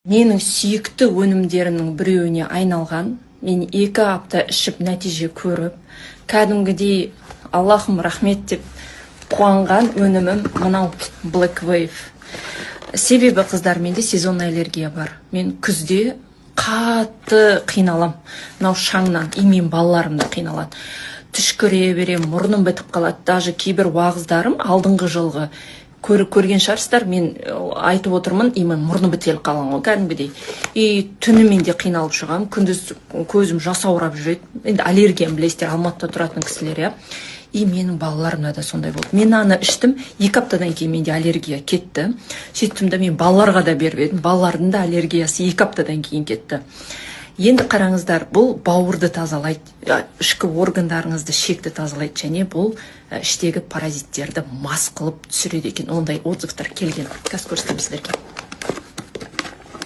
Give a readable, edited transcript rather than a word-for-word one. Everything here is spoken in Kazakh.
Менің сүйікті өнімдерімнің біреуіне айналған. Мен 2 апта ішіп нәтиже көріп, кәдімгідей Аллахым рахмет деп қуанған өнімім мынау Black Wave. Себебі қыздар, менде сезонный аллергия бар. Мен күзде қатты қиналам. Мынау шаңнан, мен балаларым да қиналады. Түшкіре берем, мұрным бітіп қалады. Даже кейбір уағыздарым алдыңғы жылғы көрген шығарсыздар, мен айтып отырмын, мен мұрны бітеліп қалған ғой кәдімгідей. Түнімен де қиналып шығам, күндіз көзім жасаурап жүреді. Енді аллергиям білесіздер, Алматыда тұратын кісілер, иә. Менің балаларымда да сондай болды. Мен аны іштім, 2 аптадан кейін менде аллергия кетті. Сөйттім де мен балаларға да беріп едім. Балалардың да аллергиясы 2 аптадан кейін кетті. Енді қараңыздар, бұл бауырды тазалайды, ішкі органдарыңызды, шекті тазалайды, және бұл іштегі паразиттерді мас қылып түсіреді екен. Ондай отзывтар келген. Қазір көрсетемін сіздерге.